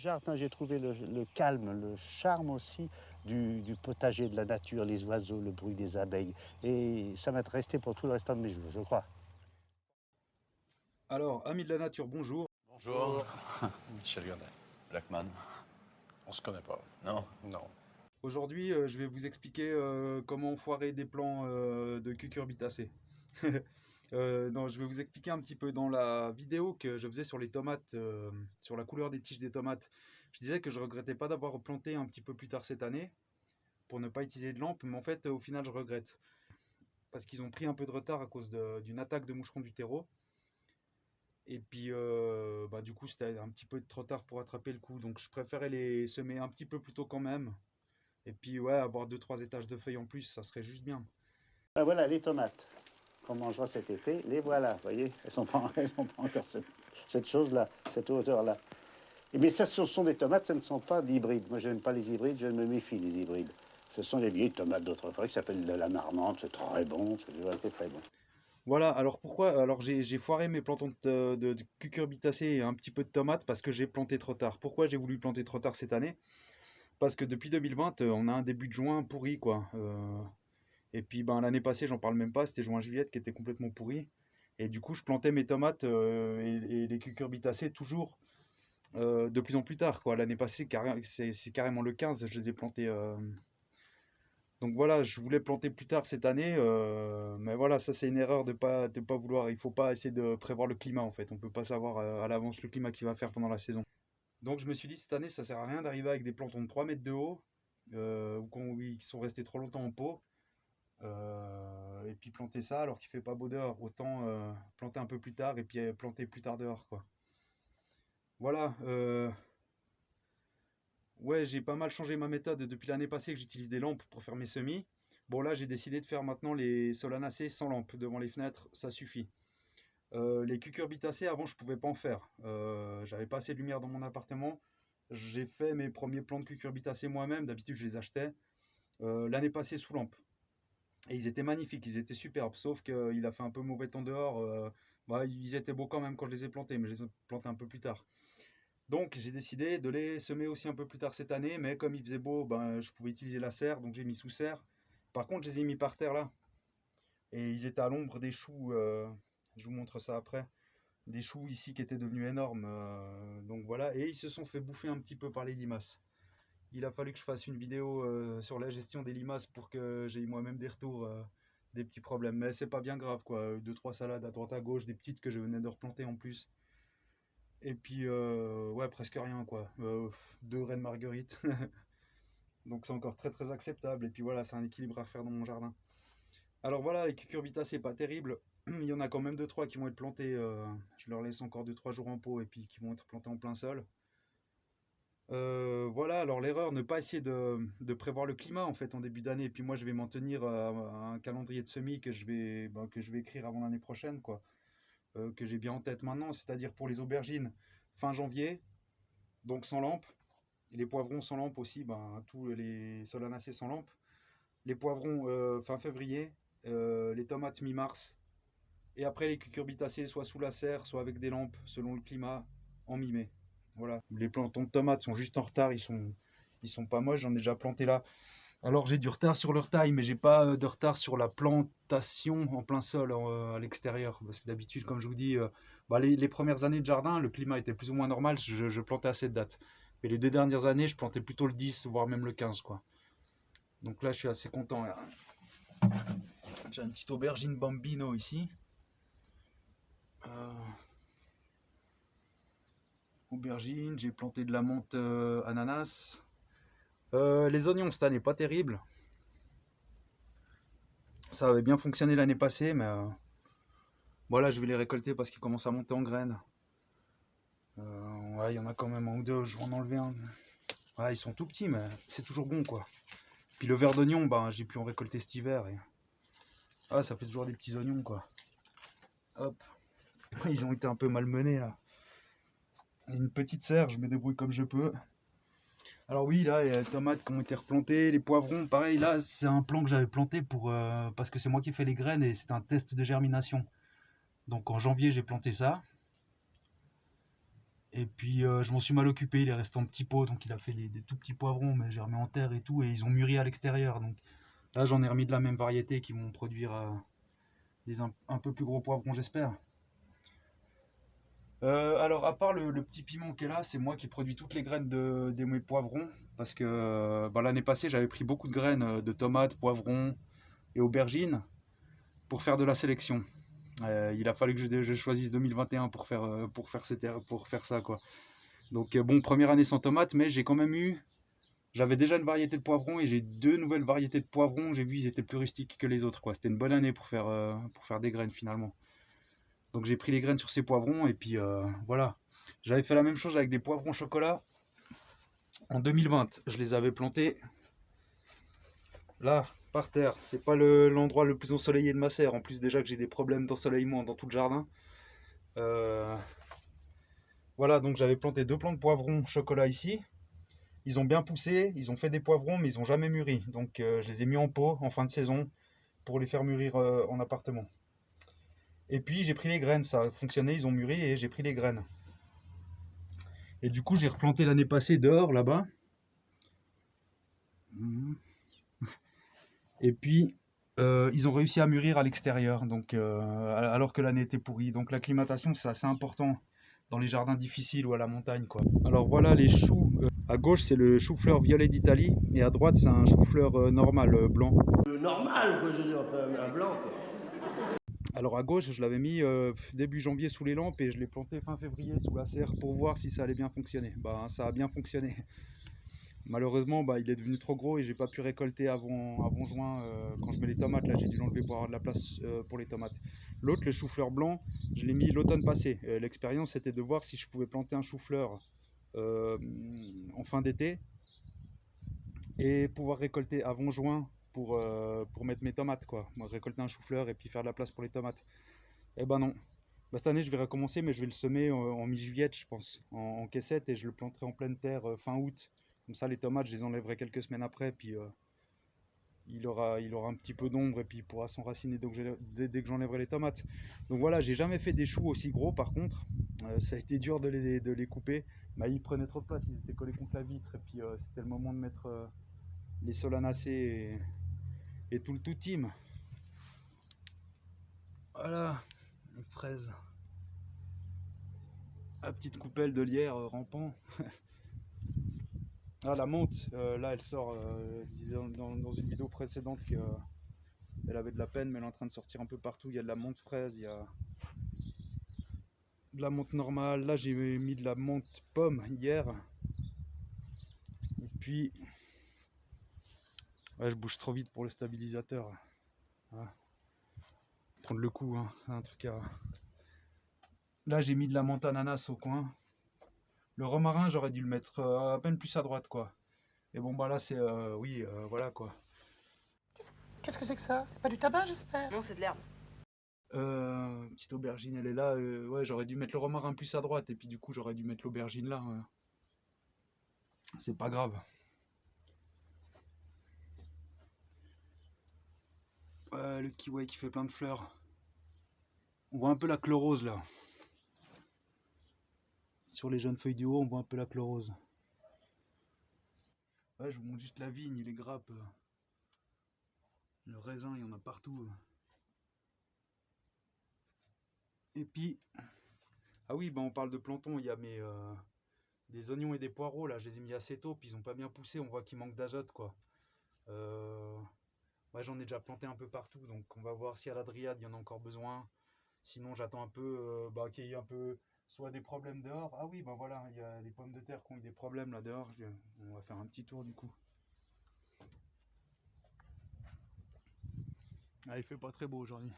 jardin, j'ai trouvé le calme, le charme aussi du potager, de la nature, les oiseaux, le bruit des abeilles. Et ça va être resté pour tout le restant de mes jours, je crois. Alors, amis de la nature, bonjour. Bonjour. Michel Gardet. Blackman. On se connaît pas. Non. Non. Aujourd'hui, je vais vous expliquer comment foirer des plants de cucurbitacées. Non, je vais vous expliquer un petit peu dans la vidéo que je faisais sur les tomates, sur la couleur des tiges des tomates. Je disais que je regrettais pas d'avoir planté un petit peu plus tard cette année pour ne pas utiliser de lampe, mais en fait, au final, je regrette parce qu'ils ont pris un peu de retard à cause d'une attaque de moucherons du terreau. Et puis, du coup, c'était un petit peu trop tard pour attraper le coup, donc je préférais les semer un petit peu plus tôt quand même. Et puis, ouais, avoir 2-3 étages de feuilles en plus, ça serait juste bien. Ah, voilà les tomates qu'on mangera cet été, les voilà, vous voyez, elles sont pas encore cette chose-là, cette hauteur-là. Mais ça, ce sont des tomates, ce ne sont pas d'hybrides. Moi, je n'aime pas les hybrides, je me méfie des hybrides. Ce sont les vieilles tomates d'autrefois qui s'appellent de la marmande, c'est très bon, c'est toujours été très bon. Voilà, alors pourquoi? Alors j'ai foiré mes plantons de cucurbitacées et un petit peu de tomates parce que j'ai planté trop tard. Pourquoi j'ai voulu planter trop tard cette année? Parce que depuis 2020, on a un début de juin pourri, quoi. Et puis ben, l'année passée, j'en parle même pas, c'était juin-juillet qui était complètement pourri. Et du coup, je plantais mes tomates et les cucurbitacées toujours de plus en plus tard, quoi. L'année passée, c'est carrément le 15, je les ai plantés. Donc voilà, je voulais planter plus tard cette année, mais voilà, ça c'est une erreur de pas vouloir. Il faut pas essayer de prévoir le climat en fait. On peut pas savoir à l'avance le climat qu'il va faire pendant la saison. Donc je me suis dit cette année, ça sert à rien d'arriver avec des plantons de 3 mètres de haut ou qui sont restés trop longtemps en pot. Et puis planter ça alors qu'il fait pas beau dehors. Autant planter un peu plus tard et puis planter plus tard dehors, quoi. Voilà. Ouais, j'ai pas mal changé ma méthode depuis l'année passée que j'utilise des lampes pour faire mes semis. Bon, là, j'ai décidé de faire maintenant les solanacées sans lampe devant les fenêtres, ça suffit. Les cucurbitacées, avant, je pouvais pas en faire. J'avais pas assez de lumière dans mon appartement. J'ai fait mes premiers plants de cucurbitacées moi-même. D'habitude, je les achetais. L'année passée, sous lampe. Et ils étaient magnifiques, ils étaient superbes. Sauf qu'il a fait un peu mauvais temps dehors. Ils étaient beaux quand même quand je les ai plantés, mais je les ai plantés un peu plus tard. Donc j'ai décidé de les semer aussi un peu plus tard cette année, mais comme il faisait beau, ben, je pouvais utiliser la serre, donc j'ai mis sous serre. Par contre, je les ai mis par terre là, et ils étaient à l'ombre des choux, je vous montre ça après, des choux ici qui étaient devenus énormes, donc voilà, et ils se sont fait bouffer un petit peu par les limaces. Il a fallu que je fasse une vidéo sur la gestion des limaces pour que j'ai eu moi-même des retours, des petits problèmes, mais c'est pas bien grave quoi, 2-3 salades à droite à gauche, des petites que je venais de replanter en plus. Et puis, ouais, presque rien, quoi. 2 reines marguerite. Donc c'est encore très très acceptable. Et puis voilà, c'est un équilibre à refaire dans mon jardin. Alors voilà, les cucurbitacées, c'est pas terrible. Il y en a quand même 2-3 qui vont être plantés. Je leur laisse encore 2-3 jours en pot et puis qui vont être plantés en plein sol. Voilà, alors l'erreur, ne pas essayer de prévoir le climat en fait en début d'année. Et puis moi, je vais m'en tenir à un calendrier de semis que je vais écrire avant l'année prochaine, quoi. Que j'ai bien en tête maintenant, c'est-à-dire pour les aubergines, fin janvier, donc sans lampe. Les poivrons sans lampe aussi, ben, tous les solanacées sans lampe. Les poivrons fin février, les tomates mi-mars. Et après les cucurbitacées, soit sous la serre, soit avec des lampes, selon le climat, en mi-mai. Voilà. Les plantons de tomates sont juste en retard, ils sont pas moches, j'en ai déjà planté là. Alors j'ai du retard sur leur taille, mais j'ai pas de retard sur la plantation en plein sol à l'extérieur. Parce que d'habitude, comme je vous dis, les premières années de jardin, le climat était plus ou moins normal, je plantais à cette date. Mais les 2 dernières années, je plantais plutôt le 10, voire même le 15, quoi. Donc là, je suis assez content. J'ai une petite aubergine bambino ici. Aubergine, j'ai planté de la menthe ananas. Les oignons cette année, pas terrible. Ça avait bien fonctionné l'année passée, mais voilà, je vais les récolter parce qu'ils commencent à monter en graines. Ouais, il y en a quand même un ou deux, je vais en enlever un. Ouais, ils sont tout petits, mais c'est toujours bon, quoi. Puis le verre d'oignon, ben, j'ai pu en récolter cet hiver. Ça fait toujours des petits oignons, quoi. Hop. Ils ont été un peu malmenés, là. Une petite serre, je me débrouille comme je peux. Alors oui, là, il y a les tomates qui ont été replantées, les poivrons, pareil, là, c'est un plant que j'avais planté parce que c'est moi qui ai fait les graines et c'est un test de germination. Donc en janvier, j'ai planté ça. Et puis je m'en suis mal occupé, il est resté en petits pots, donc il a fait des tout petits poivrons, mais j'ai remis en terre et tout, et ils ont mûri à l'extérieur. Donc là j'en ai remis de la même variété qui vont produire un peu plus gros poivrons, j'espère. Alors à part le petit piment qui est là, c'est moi qui produis toutes les graines de mes poivrons, parce que l'année passée j'avais pris beaucoup de graines de tomates, poivrons et aubergines pour faire de la sélection. Il a fallu que je choisisse 2021 pour faire ça, quoi. Donc bon, première année sans tomates, mais j'avais déjà une variété de poivrons et j'ai 2 nouvelles variétés de poivrons. J'ai vu, ils étaient plus rustiques que les autres, quoi. C'était une bonne année pour faire des graines finalement. Donc j'ai pris les graines sur ces poivrons et puis voilà. J'avais fait la même chose avec des poivrons chocolat en 2020. Je les avais plantés là, par terre. C'est pas l'endroit le plus ensoleillé de ma serre. En plus déjà que j'ai des problèmes d'ensoleillement dans tout le jardin. Voilà, donc j'avais planté 2 plants de poivrons chocolat ici. Ils ont bien poussé, ils ont fait des poivrons, mais ils n'ont jamais mûri. Donc je les ai mis en pot en fin de saison pour les faire mûrir en appartement. Et puis j'ai pris les graines, ça a fonctionné, ils ont mûri et j'ai pris les graines. Et du coup j'ai replanté l'année passée dehors là-bas. Et puis ils ont réussi à mûrir à l'extérieur, donc alors que l'année était pourrie. Donc l'acclimatation c'est assez important dans les jardins difficiles ou à la montagne, quoi. Alors voilà les choux. À gauche c'est le chou-fleur violet d'Italie et à droite c'est un chou-fleur normal blanc. Normal, quoi, je veux dire, enfin, un blanc, quoi. Alors à gauche je l'avais mis début janvier sous les lampes et je l'ai planté fin février sous la serre pour voir si ça allait bien fonctionner. Bah ça a bien fonctionné. Malheureusement il est devenu trop gros et j'ai pas pu récolter avant juin quand je mets les tomates. Là j'ai dû l'enlever pour avoir de la place pour les tomates. L'autre, le chou-fleur blanc, je l'ai mis l'automne passé. L'expérience c'était de voir si je pouvais planter un chou-fleur en fin d'été et pouvoir récolter avant juin pour mettre mes tomates, quoi. Moi, récolter un chou-fleur et puis faire de la place pour les tomates. Eh ben non. Bah, cette année je vais recommencer, mais je vais le semer en mi-juillet je pense, en caissette, et je le planterai en pleine terre fin août. Comme ça les tomates je les enlèverai quelques semaines après, puis il aura un petit peu d'ombre et puis il pourra s'enraciner dès que j'enlèverai les tomates. Donc voilà, j'ai jamais fait des choux aussi gros par contre. Ça a été dur de les couper. Bah, ils prenaient trop de place, ils étaient collés contre la vitre et puis c'était le moment de mettre les solanacées et tout le tout team. Voilà, les fraises. La petite coupelle de lierre rampant. Ah, la menthe, là elle sort, dans une vidéo précédente qu'elle avait de la peine, mais elle est en train de sortir un peu partout. Il y a de la menthe fraise, il y a de la menthe normale. Là j'ai mis de la menthe pomme hier. Et puis, ouais, je bouge trop vite pour le stabilisateur. Voilà. Prendre le coup, hein, c'est un truc à... Là j'ai mis de la menthe ananas au coin. Le romarin j'aurais dû le mettre à peine plus à droite, quoi. Et bon bah là c'est oui voilà, quoi. Qu'est-ce que c'est que ça? C'est pas du tabac, j'espère? Non, c'est de l'herbe. Petite aubergine elle est là, ouais j'aurais dû mettre le romarin plus à droite et puis du coup j'aurais dû mettre l'aubergine là. C'est pas grave. Le kiwi qui fait plein de fleurs. On voit un peu la chlorose là. Sur les jeunes feuilles du haut on voit un peu la chlorose. Ouais, je vous montre juste la vigne, les grappes. Le raisin, il y en a partout. Et puis, ah oui, bah on parle de planton, il y a des oignons et des poireaux, là, je les ai mis assez tôt, puis ils ont pas bien poussé, on voit qu'il manque d'azote, quoi. Ouais, j'en ai déjà planté un peu partout, donc on va voir si à la dryade, il y en a encore besoin. Sinon, j'attends un peu qu'il y ait un peu soit des problèmes dehors. Ah oui, bah voilà, il y a des pommes de terre qui ont eu des problèmes là dehors. On va faire un petit tour du coup. Ah, il fait pas très beau aujourd'hui.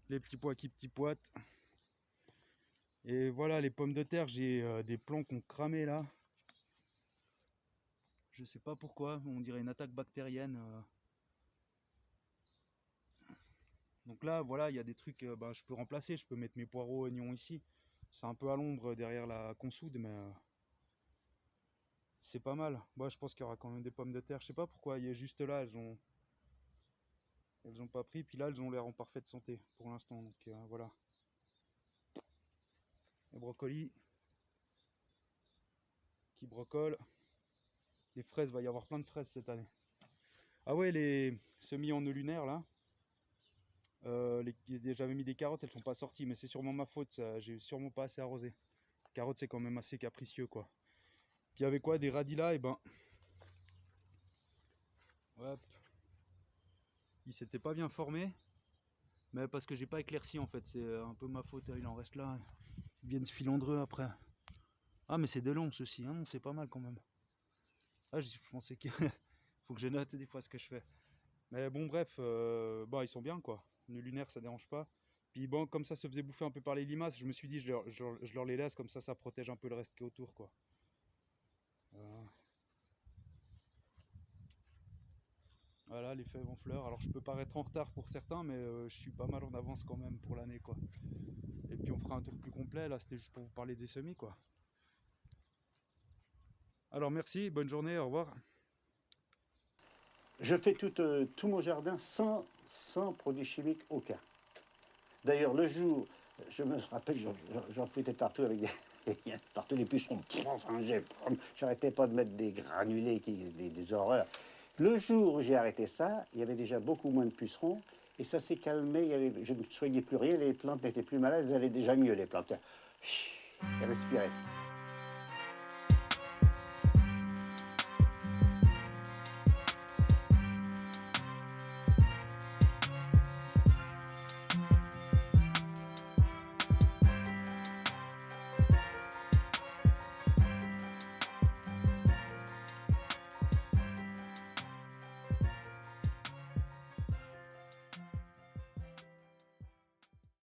Les petits pois qui poitent. Et voilà, les pommes de terre, j'ai des plants qui ont cramé là. Je sais pas pourquoi, on dirait une attaque bactérienne. Donc là, voilà, il y a des trucs, je peux remplacer, je peux mettre mes poireaux, oignons ici. C'est un peu à l'ombre derrière la consoude, mais c'est pas mal. Moi, je pense qu'il y aura quand même des pommes de terre. Je sais pas pourquoi, il y a juste là, elles ont pas pris. Puis là, elles ont l'air en parfaite santé pour l'instant. Donc voilà. Les brocolis qui brocolent. Les fraises, va y avoir plein de fraises cette année. Ah ouais, les semis en nœud lunaire là. J'avais mis des carottes, elles sont pas sorties, mais c'est sûrement ma faute, j'ai sûrement pas assez arrosé. Les carottes, c'est quand même assez capricieux quoi. Puis avec quoi, des radis là, et ben. Hop. Ils s'étaient pas bien formés, mais parce que j'ai pas éclairci en fait, c'est un peu ma faute, il en reste là. Ils viennent se filandreux après. Ah mais c'est des longs ceux-ci, hein, c'est pas mal quand même. Ah je pensais qu'il faut que je note des fois ce que je fais. Mais bon bref, bon, ils sont bien quoi. Le lunaire ça dérange pas. Puis bon, comme ça se faisait bouffer un peu par les limaces, je me suis dit je leur les laisse, comme ça protège un peu le reste qui est autour quoi. Voilà, les fèves en fleurs. Alors je peux paraître en retard pour certains, mais je suis pas mal en avance quand même pour l'année quoi. Et puis on fera un tour plus complet, là c'était juste pour vous parler des semis quoi. Alors merci, bonne journée, au revoir. Je fais tout mon jardin sans produits chimiques aucun. D'ailleurs, le jour, je me rappelle, j'en foutais partout avec partout les pucerons. Enfin, j'arrêtais pas de mettre des granulés, des horreurs. Le jour où j'ai arrêté ça, il y avait déjà beaucoup moins de pucerons et ça s'est calmé. Je ne soignais plus rien, les plantes n'étaient plus malades, elles allaient déjà mieux, les plantes. Elles respiraient.